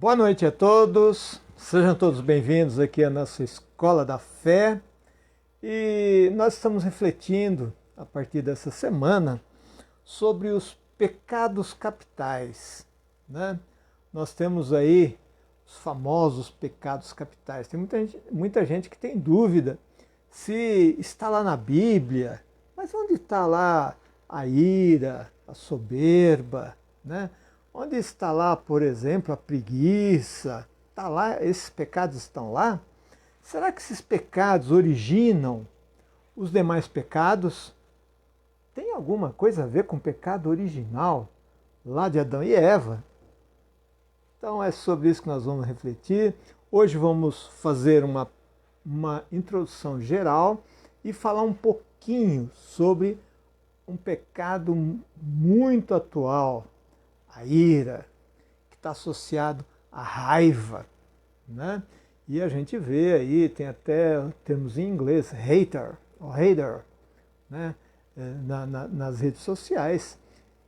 Boa noite a todos, sejam todos bem-vindos aqui à nossa Escola da Fé e nós estamos refletindo a partir dessa semana sobre os pecados capitais, né? Nós temos aí os famosos pecados capitais. Tem muita gente que tem dúvida se está lá na Bíblia, mas onde está lá a ira, a soberba, né? Onde está lá, por exemplo, a preguiça? Está lá, esses pecados estão lá? Será que esses pecados originam os demais pecados? Tem alguma coisa a ver com o pecado original lá de Adão e Eva? Então é sobre isso que nós vamos refletir. Hoje vamos fazer uma introdução geral e falar um pouquinho sobre um pecado muito atual, a ira, que está associado à raiva, né? E a gente vê aí, tem até termos em inglês, hater, ou hater, né? Nas redes sociais,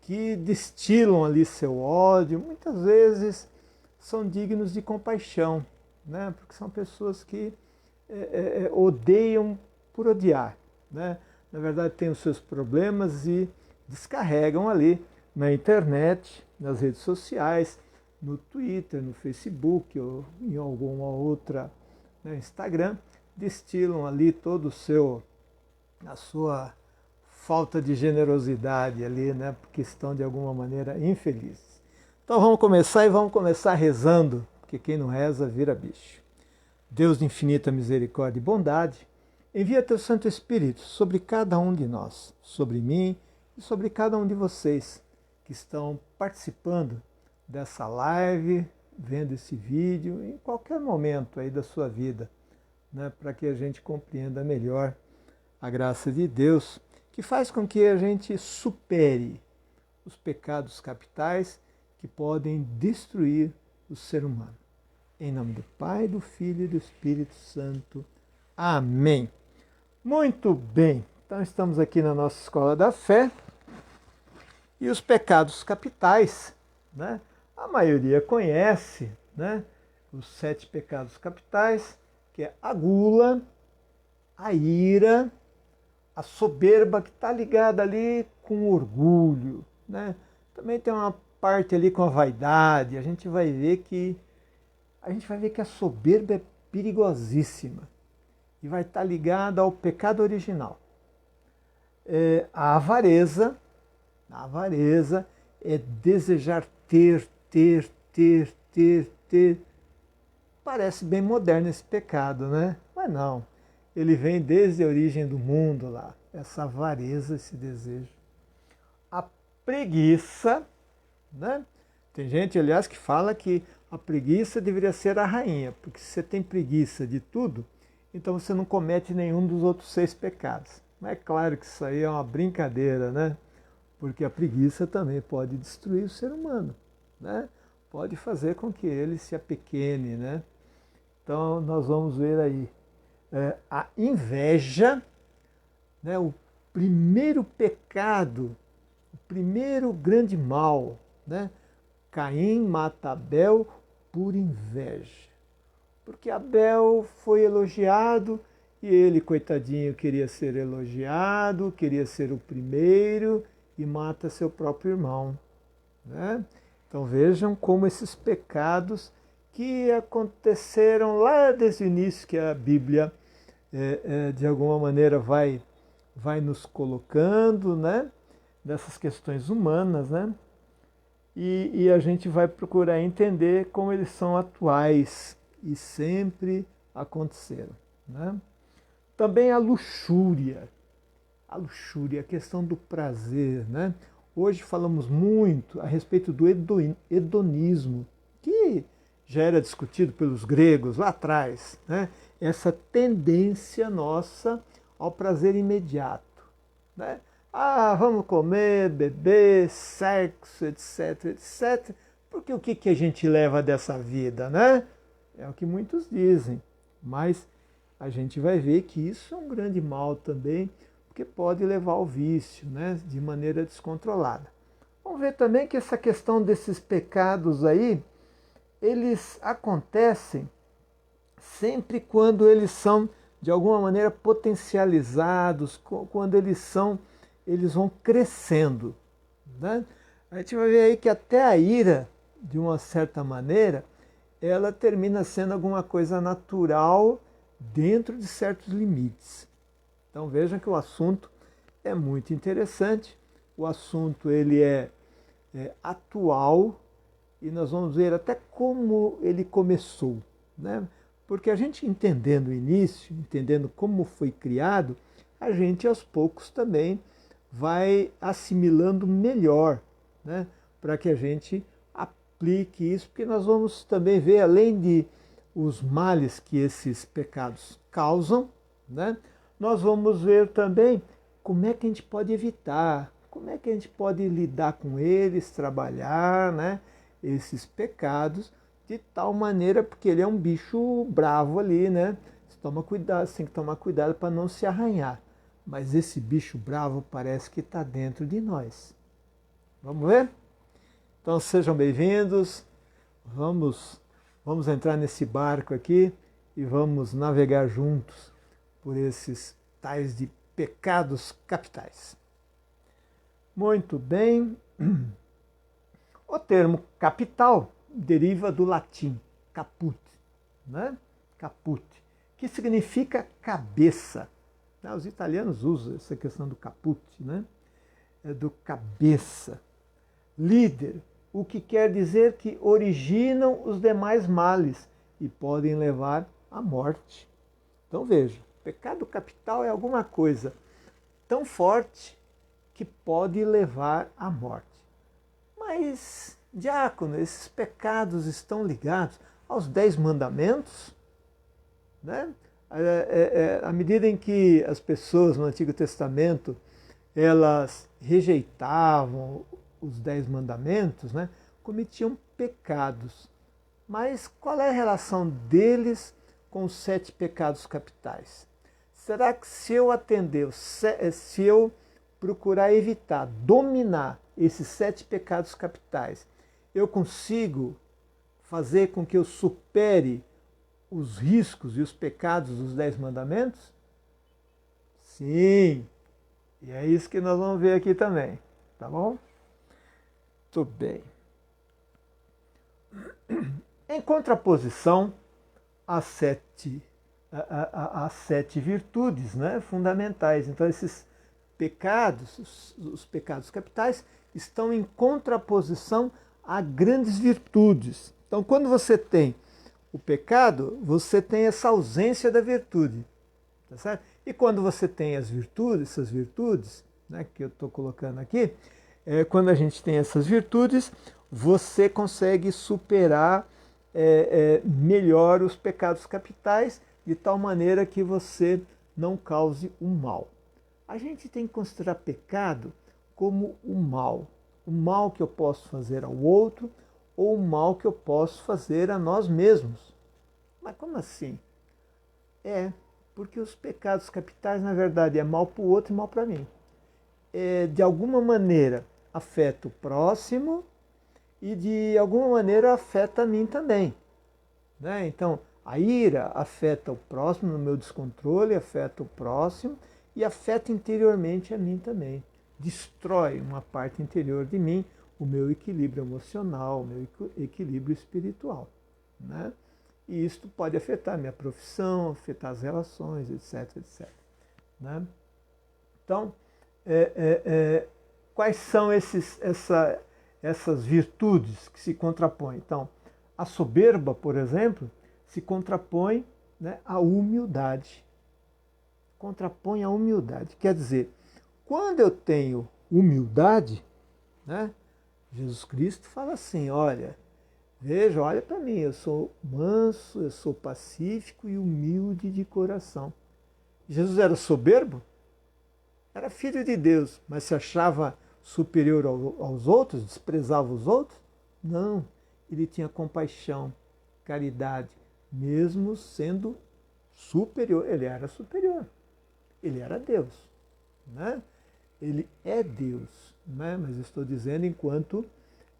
que destilam ali seu ódio, muitas vezes são dignos de compaixão, né? Porque são pessoas que odeiam por odiar, né? Na verdade têm os seus problemas e descarregam ali na internet, nas redes sociais, no Twitter, no Facebook ou em alguma outra, né, Instagram, destilam ali todo a sua falta de generosidade ali, né, porque estão de alguma maneira infelizes. Então vamos começar rezando, porque quem não reza vira bicho. Deus de infinita misericórdia e bondade, envia teu Santo Espírito sobre cada um de nós, sobre mim e sobre cada um de vocês que estão participando dessa live, vendo esse vídeo, em qualquer momento aí da sua vida, né, para que a gente compreenda melhor a graça de Deus, que faz com que a gente supere os pecados capitais que podem destruir o ser humano. Em nome do Pai, do Filho e do Espírito Santo. Amém. Muito bem, então estamos aqui na nossa Escola da Fé. E os pecados capitais, né? A maioria conhece, né? Os 7 pecados capitais, que é a gula, a ira, a soberba, que está ligada ali com o orgulho, né? Também tem uma parte ali com a vaidade. A gente vai ver que a soberba é perigosíssima e vai estar ligada ao pecado original. A avareza. A avareza é desejar ter. Parece bem moderno esse pecado, né? Mas não. Ele vem desde a origem do mundo lá. Essa avareza, esse desejo. A preguiça, né? Tem gente, aliás, que fala que a preguiça deveria ser a rainha, porque se você tem preguiça de tudo, então você não comete nenhum dos outros 6 pecados. Mas é claro que isso aí é uma brincadeira, né? Porque a preguiça também pode destruir o ser humano, né? Pode fazer com que ele se apequene, né? Então nós vamos ver aí a inveja, né? O primeiro pecado, o primeiro grande mal, né? Caim mata Abel por inveja. Porque Abel foi elogiado e ele, coitadinho, queria ser elogiado, queria ser o primeiro e mata seu próprio irmão, né? Então vejam como esses pecados que aconteceram lá desde o início, que a Bíblia de alguma maneira vai nos colocando, né, dessas questões humanas, né? E a gente vai procurar entender como eles são atuais e sempre aconteceram, né? Também a luxúria, a questão do prazer, né? Hoje falamos muito a respeito do hedonismo, que já era discutido pelos gregos lá atrás, né? Essa tendência nossa ao prazer imediato, né? Ah, vamos comer, beber, sexo, etc, etc. Porque o que a gente leva dessa vida, né? É o que muitos dizem, mas a gente vai ver que isso é um grande mal também, porque pode levar ao vício, né, de maneira descontrolada. Vamos ver também que essa questão desses pecados aí eles acontecem sempre quando eles são, de alguma maneira, potencializados, quando eles vão crescendo. Né? A gente vai ver aí que até a ira, de uma certa maneira, ela termina sendo alguma coisa natural dentro de certos limites. Então vejam que o assunto é muito interessante, o assunto ele é atual e nós vamos ver até como ele começou. Né? Porque a gente entendendo o início, entendendo como foi criado, a gente aos poucos também vai assimilando melhor, né? Para que a gente aplique isso, porque nós vamos também ver, além de os males que esses pecados causam, né? Nós vamos ver também como é que a gente pode evitar, como é que a gente pode lidar com eles, trabalhar, né? Esses pecados, de tal maneira, porque ele é um bicho bravo ali, né? Você toma cuidado, você tem que tomar cuidado para não se arranhar. Mas esse bicho bravo parece que está dentro de nós. Vamos ver? Então sejam bem-vindos, vamos entrar nesse barco aqui e vamos navegar juntos por esses tais de pecados capitais. Muito bem. O termo capital deriva do latim caput, né? Caput, que significa cabeça. Os italianos usam essa questão do caput, né? É do cabeça. Líder, o que quer dizer que originam os demais males e podem levar à morte. Então veja, pecado capital é alguma coisa tão forte que pode levar à morte. Mas, diácono, esses pecados estão ligados aos 10 mandamentos? Né? À medida em que as pessoas no Antigo Testamento elas rejeitavam os 10 mandamentos, né, cometiam pecados. Mas qual é a relação deles com os 7 pecados capitais? Será que se eu atender, se eu procurar evitar, dominar esses 7 pecados capitais, eu consigo fazer com que eu supere os riscos e os pecados dos 10 mandamentos? Sim, e é isso que nós vamos ver aqui também, tá bom? Muito bem. Em contraposição às 7 virtudes, né, fundamentais. Então esses pecados, os pecados capitais, estão em contraposição a grandes virtudes. Então quando você tem o pecado, você tem essa ausência da virtude. Tá certo? E quando você tem as virtudes, essas virtudes, né, que eu estou colocando aqui, quando a gente tem essas virtudes, você consegue superar melhor os pecados capitais, de tal maneira que você não cause o mal. A gente tem que considerar pecado como o mal que eu posso fazer ao outro ou o mal que eu posso fazer a nós mesmos. Mas como assim? Porque os pecados capitais, na verdade, é mal para o outro e mal para mim. De alguma maneira afeta o próximo e de alguma maneira afeta a mim também. Né? Então, a ira afeta o próximo no meu descontrole, afeta o próximo e afeta interiormente a mim também. Destrói uma parte interior de mim, o meu equilíbrio emocional, o meu equilíbrio espiritual. Né? E isso pode afetar a minha profissão, afetar as relações, etc, etc. Né? Então, quais são essas virtudes que se contrapõem? Então, a soberba, por exemplo, se contrapõe, né, à humildade. Contrapõe à humildade. Quer dizer, quando eu tenho humildade, né, Jesus Cristo fala assim, olha para mim, eu sou manso, eu sou pacífico e humilde de coração. Jesus era soberbo? Era filho de Deus, mas se achava superior aos outros, desprezava os outros? Não, ele tinha compaixão, caridade, mesmo sendo superior. Ele era superior, ele era Deus. Né? Ele é Deus, né? Mas estou dizendo enquanto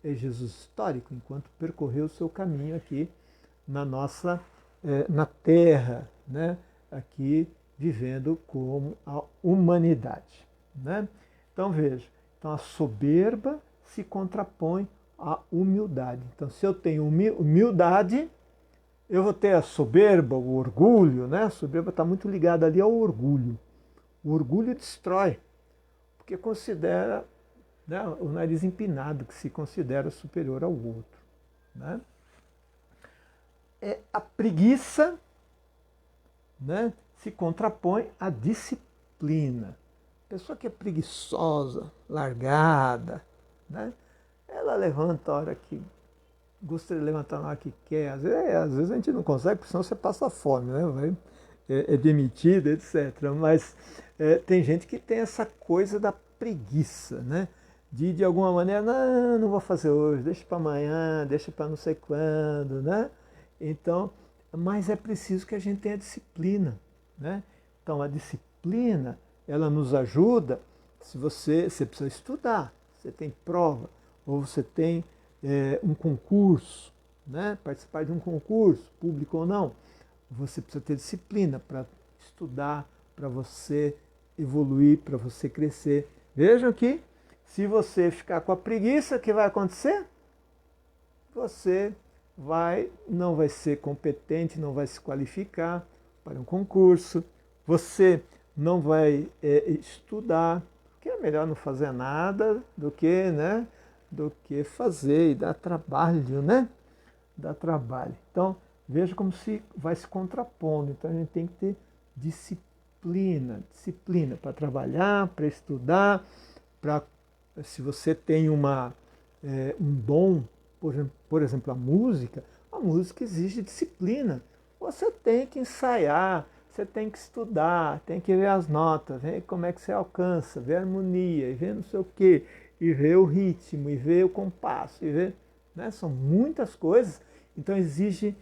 é Jesus histórico, enquanto percorreu o seu caminho aqui na nossa, na Terra, né? Aqui vivendo como a humanidade, né? Então veja, então a soberba se contrapõe à humildade. Então se eu tenho humildade, eu vou ter a soberba, o orgulho, né? A soberba está muito ligada ali ao orgulho. O orgulho destrói, porque considera, né, o nariz empinado, que se considera superior ao outro, né? A preguiça, né, se contrapõe à disciplina. A pessoa que é preguiçosa, largada, né, ela levanta a hora que gostaria de levantar na hora que quer. Às vezes a gente não consegue, porque senão você passa fome, né? É demitido, etc. Mas tem gente que tem essa coisa da preguiça, né? De alguma maneira, não vou fazer hoje, deixa para amanhã, deixa para não sei quando, né? Então, mas é preciso que a gente tenha disciplina, né? Então, a disciplina, ela nos ajuda. Se você precisa estudar, você tem prova, ou você tem um concurso, né? Participar de um concurso, público ou não, você precisa ter disciplina para estudar, para você evoluir, para você crescer. Vejam que se você ficar com a preguiça, o que vai acontecer? Você não vai ser competente, não vai se qualificar para um concurso, você não vai estudar, porque é melhor não fazer nada do que, né, do que fazer e dar trabalho, né? Dá trabalho. Então, veja como se vai se contrapondo. Então, a gente tem que ter disciplina para trabalhar, para estudar, se você tem um dom, por exemplo, a música exige disciplina. Você tem que ensaiar, você tem que estudar, tem que ver as notas, ver como é que você alcança, ver a harmonia, e ver não sei o quê, e ver o ritmo, e ver o compasso, e ver, né? São muitas coisas. Então exige,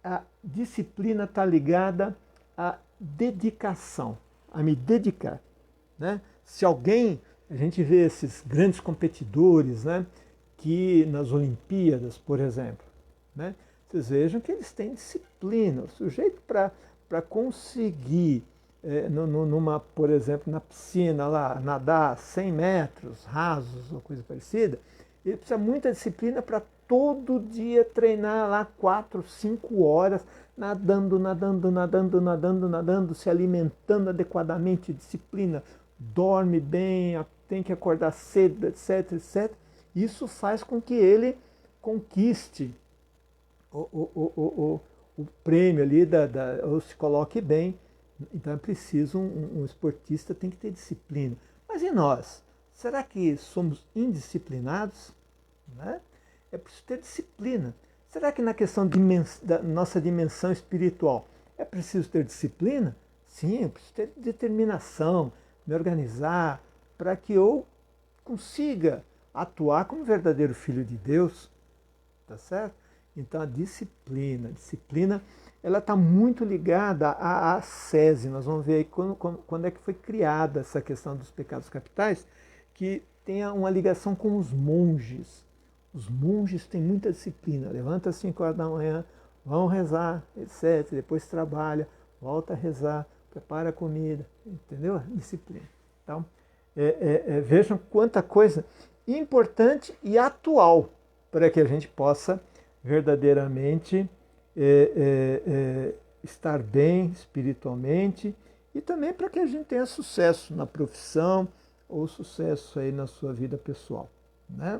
a disciplina está ligada à dedicação, a me dedicar, né? Se alguém, a gente vê esses grandes competidores, né, que nas Olimpíadas, por exemplo, né, vocês vejam que eles têm disciplina. O sujeito para conseguir, por exemplo, na piscina lá, nadar 100 metros rasos ou coisa parecida, ele precisa muita disciplina para todo dia treinar lá 4, 5 horas, nadando, se alimentando adequadamente, disciplina, dorme bem, tem que acordar cedo, etc, etc. Isso faz com que ele conquiste o prêmio ali, ou se coloque bem. Então é preciso, um esportista tem que ter disciplina. Mas e nós? Será que somos indisciplinados? Né? É preciso ter disciplina. Será que na questão da nossa dimensão espiritual é preciso ter disciplina? Sim, é preciso ter determinação, me organizar, para que eu consiga atuar como verdadeiro filho de Deus. Tá certo? Então a disciplina ela está muito ligada à ascese. Nós vamos ver aí quando é que foi criada essa questão dos pecados capitais, que tem uma ligação com os monges. Os monges têm muita disciplina. Levanta às 5 horas da manhã, vão rezar, etc. Depois trabalha, volta a rezar, prepara a comida, entendeu? Disciplina. Então, vejam quanta coisa importante e atual para que a gente possa verdadeiramente estar bem espiritualmente e também para que a gente tenha sucesso na profissão ou sucesso aí na sua vida pessoal, né?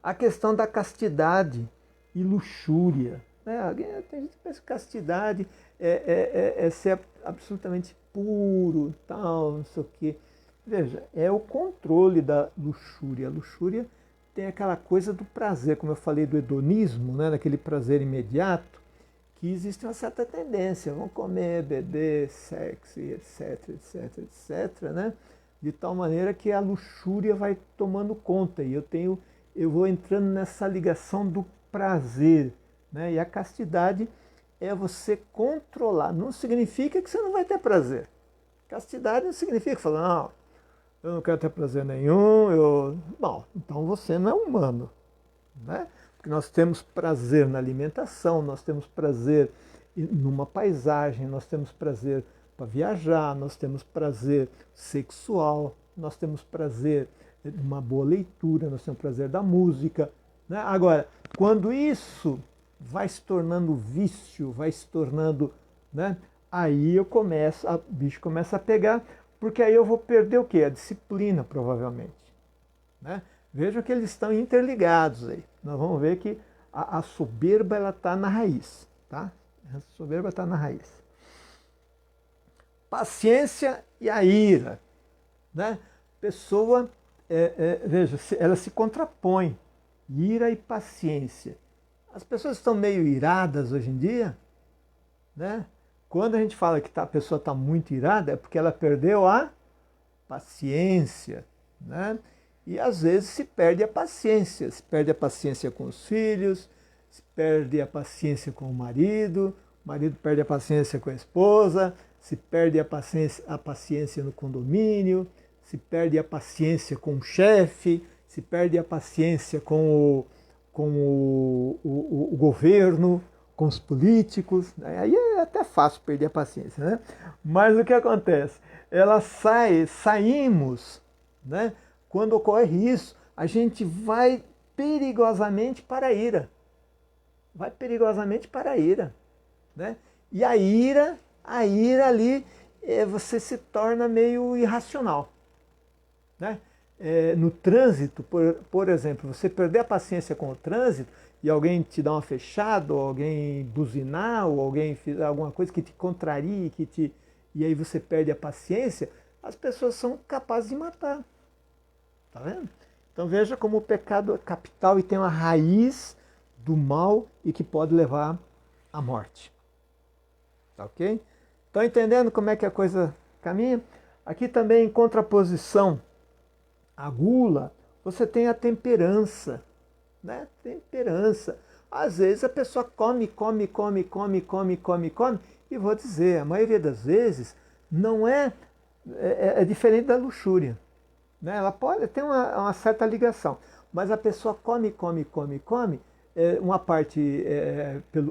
A questão da castidade e luxúria, né? Tem gente que pensa que castidade é ser absolutamente puro, tal, não sei o quê. Veja, é o controle da luxúria. A luxúria tem aquela coisa do prazer, como eu falei do hedonismo, né? Daquele prazer imediato, que existe uma certa tendência, vão comer, beber, sexo, etc, etc, etc, né? De tal maneira que a luxúria vai tomando conta e eu vou entrando nessa ligação do prazer, né? E a castidade é você controlar. Não significa que você não vai ter prazer. Castidade não significa falar, não, eu não quero ter prazer nenhum, bom, então você não é humano, né? Porque nós temos prazer na alimentação, nós temos prazer numa paisagem, nós temos prazer para viajar, nós temos prazer sexual, nós temos prazer numa boa leitura, nós temos prazer da música, né? Agora, quando isso vai se tornando vício, vai se tornando, né? Aí o bicho começa a pegar, porque aí eu vou perder o quê? A disciplina, provavelmente, né? Vejam que eles estão interligados aí. Nós vamos ver que a soberba ela está na raiz, tá? A soberba está na raiz. Paciência e a ira, né? Pessoa, veja, ela se contrapõe, ira e paciência. As pessoas estão meio iradas hoje em dia, né? Quando a gente fala que a pessoa está muito irada, é porque ela perdeu a paciência, né? E às vezes se perde a paciência. Se perde a paciência com os filhos, se perde a paciência com o marido perde a paciência com a esposa, se perde a paciência no condomínio, se perde a paciência com o chefe, se perde a paciência com o governo, com os políticos. Aí é até fácil perder a paciência, né? Mas o que acontece? Saímos, né? Quando ocorre isso, a gente vai perigosamente para a ira. Vai perigosamente para a ira, né? E a ira ali, você se torna meio irracional, né? No trânsito, por exemplo, você perder a paciência com o trânsito e alguém te dá uma fechada, ou alguém buzinar, ou alguém fizer alguma coisa que te contrarie, e aí você perde a paciência, as pessoas são capazes de matar. Tá vendo? Então veja como o pecado é capital e tem uma raiz do mal e que pode levar à morte. Tá ok? Estão entendendo como é que a coisa caminha? Aqui também em contraposição à gula, você tem a temperança, né? Temperança. Às vezes a pessoa come, e vou dizer, a maioria das vezes não é diferente da luxúria. Né? Ela pode ter uma certa ligação, mas a pessoa come, uma parte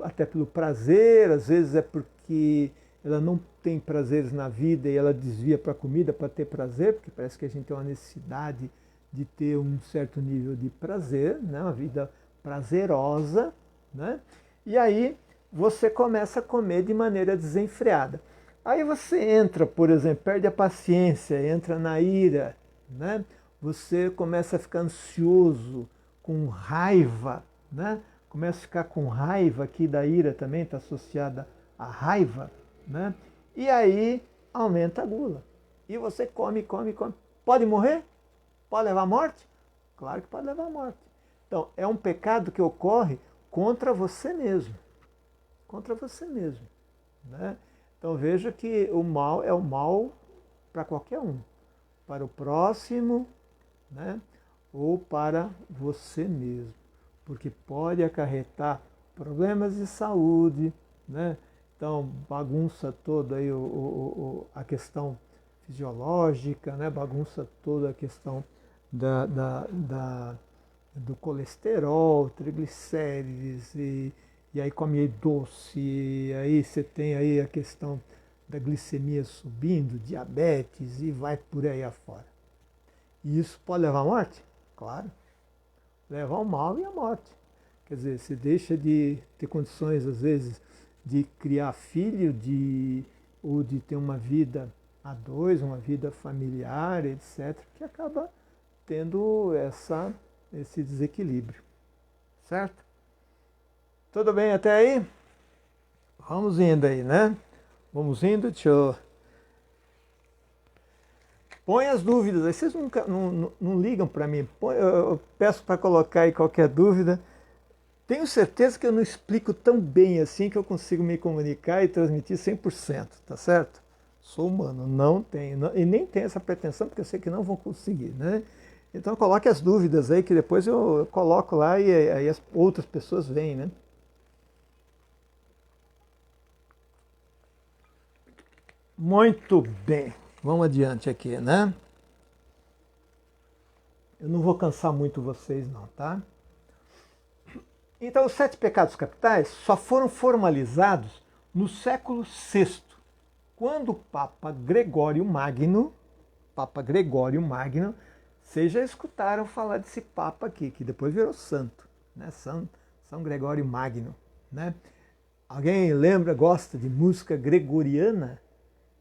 até pelo prazer, às vezes é porque ela não tem prazeres na vida e ela desvia para a comida para ter prazer, porque parece que a gente tem uma necessidade de ter um certo nível de prazer, né? Uma vida prazerosa, né? E aí você começa a comer de maneira desenfreada. Aí você entra, por exemplo, perde a paciência, entra na ira, né? Você começa a ficar ansioso, com raiva, né? Começa a ficar com raiva, aqui da ira também está associada à raiva, né? E aí aumenta a gula. E você come. Pode morrer? Pode levar à morte? Claro que pode levar à morte. Então, é um pecado que ocorre contra você mesmo. Contra você mesmo, né? Então veja que o mal é o mal para qualquer um. Para o próximo, né? Ou para você mesmo. Porque pode acarretar problemas de saúde, né? Então bagunça toda aí a questão fisiológica, né? Bagunça toda a questão do colesterol, triglicérides, e aí come aí doce, e aí você tem aí a questão da glicemia subindo, diabetes, e vai por aí afora. E isso pode levar à morte? Claro. Leva ao mal e à morte. Quer dizer, você deixa de ter condições, às vezes, de criar filho, ou de ter uma vida a dois, uma vida familiar, etc., que acaba tendo esse desequilíbrio. Certo? Tudo bem até aí? Vamos indo aí, né? Vamos indo, deixa eu... Põe as dúvidas aí, vocês nunca não ligam para mim. Eu peço para colocar aí qualquer dúvida. Tenho certeza que eu não explico tão bem assim que eu consigo me comunicar e transmitir 100%, tá certo? Sou humano, não tenho, e nem tenho essa pretensão, porque eu sei que não vão conseguir, né? Então coloque as dúvidas aí, que depois eu coloco lá e aí as outras pessoas veem, né? Muito bem, vamos adiante aqui, né? Eu não vou cansar muito vocês não, tá? Então, os 7 pecados capitais só foram formalizados no século VI, quando o Papa Gregório Magno, vocês já escutaram falar desse Papa aqui, que depois virou santo, né? São Gregório Magno, né? Alguém lembra, gosta de música gregoriana?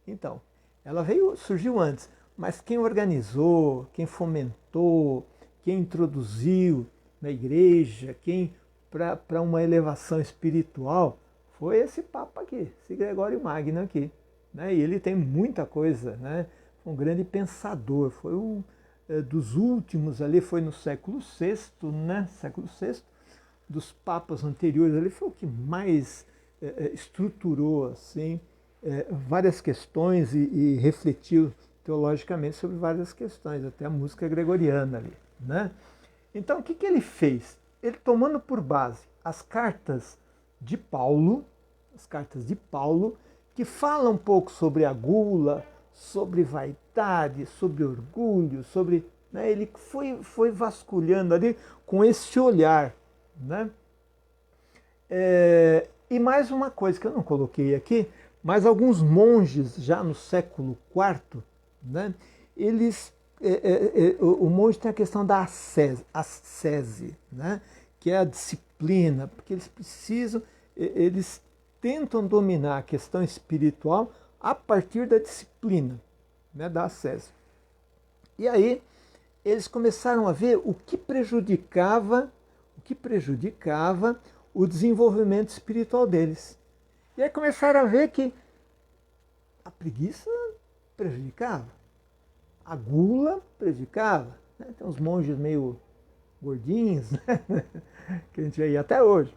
Então, ela surgiu antes, mas quem organizou, quem fomentou, quem introduziu na igreja, quem para uma elevação espiritual, foi esse Papa aqui, esse Gregório Magno aqui, né? E ele tem muita coisa, né? Foi um grande pensador, foi um dos últimos ali, foi no século VI, né? Século VI, dos papas anteriores ali, foi o que mais estruturou assim várias questões e refletiu teologicamente sobre várias questões, até a música gregoriana ali, né? Então, o que ele fez? Ele, tomando por base as cartas de Paulo, que falam um pouco sobre a gula, sobre vaidade, sobre orgulho, sobre, né, ele foi vasculhando ali com esse olhar, né? E mais uma coisa que eu não coloquei aqui, mas alguns monges já no século IV, né, eles, o monge tem a questão da ascese, né, que é a disciplina, porque eles tentam dominar a questão espiritual a partir da disciplina, né, da ascese. E aí eles começaram a ver o que prejudicava o desenvolvimento espiritual deles. E aí começaram a ver que a preguiça prejudicava, a gula prejudicava, né? Tem uns monges meio gordinhos, né? Que a gente vê aí até hoje,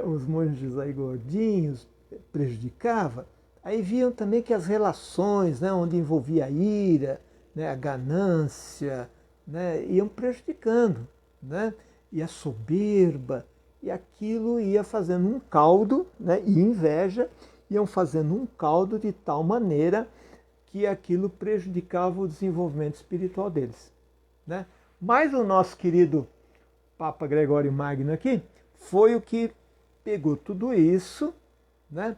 os monges aí gordinhos prejudicava. Aí viam também que as relações, né, onde envolvia a ira, né, a ganância, né, iam prejudicando, né, e a soberba, e aquilo ia fazendo um caldo, né, e inveja, iam fazendo um caldo de tal maneira que aquilo prejudicava o desenvolvimento espiritual deles, né? Mas o nosso querido Papa Gregório Magno aqui foi o que pegou tudo isso, né,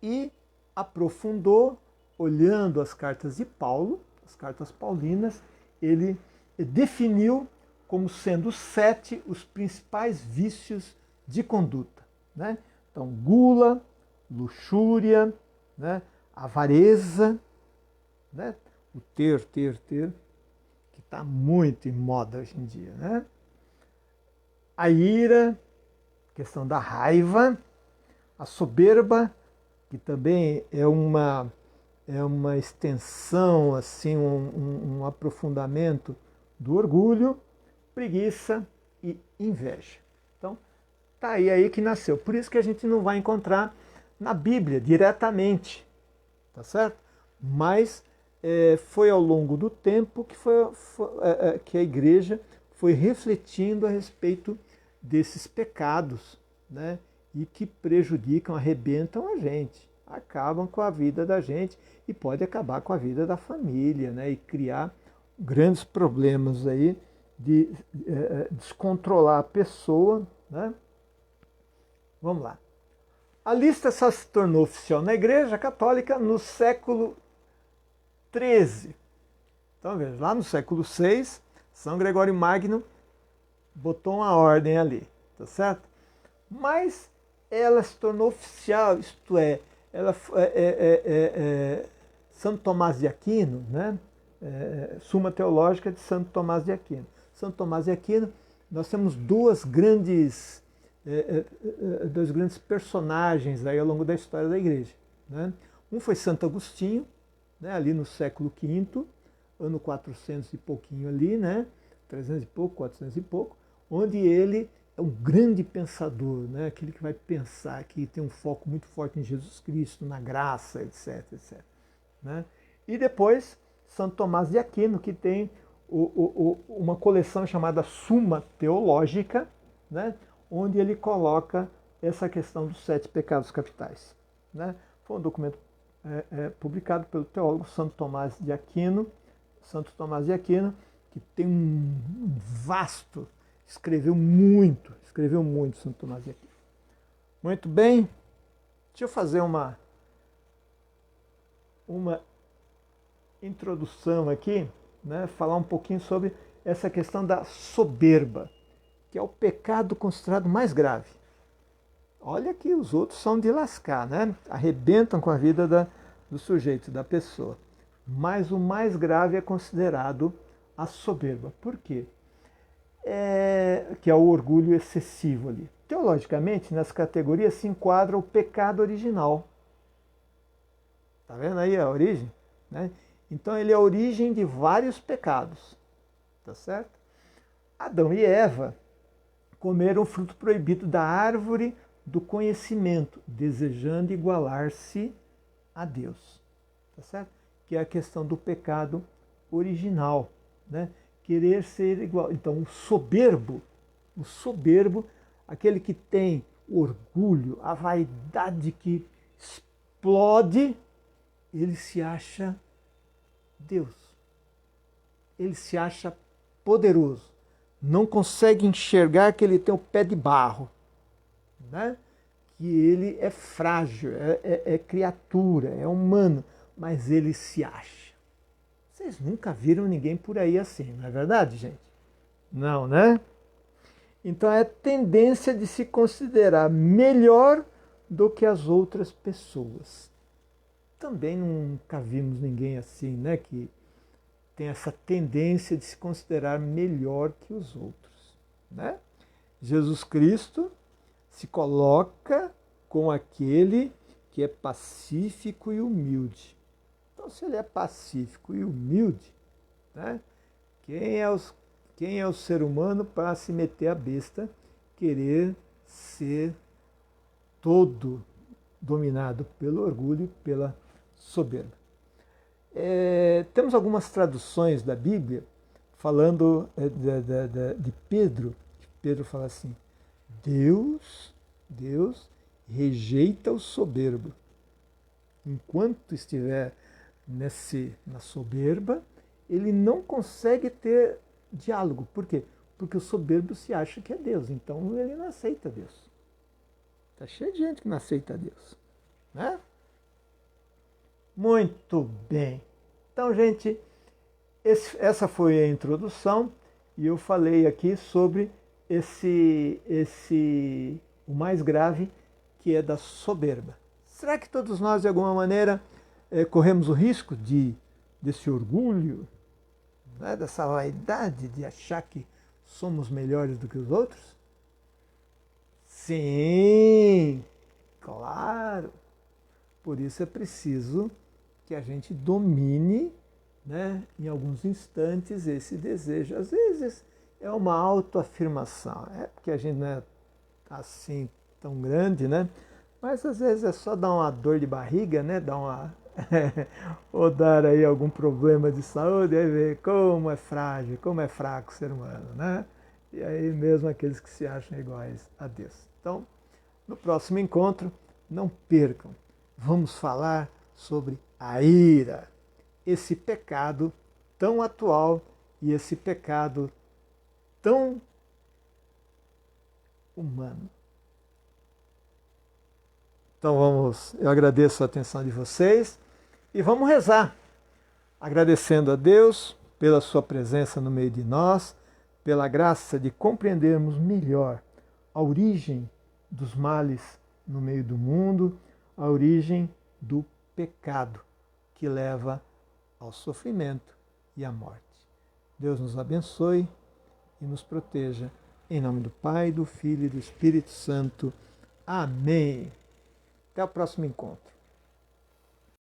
e aprofundou, olhando as cartas de Paulo, as cartas paulinas, ele definiu como sendo 7 os principais vícios de conduta, né? Então, gula, luxúria, né, avareza, né, o ter, que está muito em moda hoje em dia, né? A ira, questão da raiva, a soberba, que também é uma extensão, assim, um aprofundamento do orgulho, preguiça e inveja. Então, tá aí que nasceu. Por isso que a gente não vai encontrar na Bíblia diretamente, tá certo? Mas foi ao longo do tempo que a igreja foi refletindo a respeito desses pecados, né? E que prejudicam, arrebentam a gente, acabam com a vida da gente e pode acabar com a vida da família, né? E criar grandes problemas aí de descontrolar a pessoa, né? Vamos lá. A lista só se tornou oficial na Igreja Católica no século XIII. Então veja, lá no século VI, São Gregório Magno botou uma ordem ali, tá certo? Mas ela se tornou oficial, isto é, Santo Tomás de Aquino, né? Suma Teológica de Santo Tomás de Aquino. Santo Tomás de Aquino, nós temos dois grandes personagens aí ao longo da história da Igreja, né? Um foi Santo Agostinho, né? Ali no século V, ano 400 e pouquinho ali, né? 300 e pouco, 400 e pouco, onde ele é um grande pensador, né? Aquele que vai pensar, que tem um foco muito forte em Jesus Cristo, na graça, etc, etc. Né? E depois, Santo Tomás de Aquino, que tem uma coleção chamada Suma Teológica, né? Onde ele coloca essa questão dos 7 pecados capitais. Né? Foi um documento publicado pelo teólogo Santo Tomás de Aquino, que tem um vasto escreveu muito Santo Tomás de Aquino. Muito bem, deixa eu fazer uma introdução aqui, né? Falar um pouquinho sobre essa questão da soberba, que é o pecado considerado mais grave. Olha que os outros são de lascar, né? Arrebentam com a vida do sujeito, da pessoa. Mas o mais grave é considerado a soberba. Por quê? Que é o orgulho excessivo ali. Teologicamente, nessa categoria se enquadra o pecado original. Está vendo aí a origem? Né? Então ele é a origem de vários pecados. Tá certo? Adão e Eva comeram o fruto proibido da árvore do conhecimento, desejando igualar-se a Deus. Tá certo? Que é a questão do pecado original, né? Querer ser igual. Então, o soberbo, aquele que tem orgulho, a vaidade que explode, ele se acha Deus. Ele se acha poderoso. Não consegue enxergar que ele tem o pé de barro, né? Que ele é frágil, é criatura, é humano, mas ele se acha. Vocês nunca viram ninguém por aí assim, não é verdade, gente? Não, né? Então é a tendência de se considerar melhor do que as outras pessoas. Também nunca vimos ninguém assim, né? Que tem essa tendência de se considerar melhor que os outros, né? Jesus Cristo se coloca com aquele que é pacífico e humilde. Então, se ele é pacífico e humilde, né, quem é o ser humano para se meter a besta, querer ser todo dominado pelo orgulho e pela soberba? Temos algumas traduções da Bíblia falando de Pedro. Pedro fala assim: Deus rejeita o soberbo. Enquanto estiver na soberba, ele não consegue ter diálogo. Por quê? Porque o soberbo se acha que é Deus, então ele não aceita Deus. Está cheio de gente que não aceita Deus, né? Muito bem. Então, gente, essa foi a introdução e eu falei aqui sobre o mais grave, que é da soberba. Será que todos nós, de alguma maneira, corremos o risco desse orgulho, né, dessa vaidade de achar que somos melhores do que os outros? Sim, claro. Por isso é preciso que a gente domine, né, em alguns instantes esse desejo. Às vezes é uma autoafirmação, porque a gente não é assim tão grande, né? Mas às vezes é só dar uma dor de barriga, né? Ou dar aí algum problema de saúde, aí ver como é frágil, como é fraco o ser humano, né? E aí mesmo aqueles que se acham iguais a Deus. Então, no próximo encontro, não percam, vamos falar sobre a ira, esse pecado tão atual e esse pecado tão humano. Então eu agradeço a atenção de vocês e vamos rezar, agradecendo a Deus pela sua presença no meio de nós, pela graça de compreendermos melhor a origem dos males no meio do mundo, a origem do pecado que leva ao sofrimento e à morte. Deus nos abençoe e nos proteja. Em nome do Pai, do Filho e do Espírito Santo. Amém. Até o próximo encontro.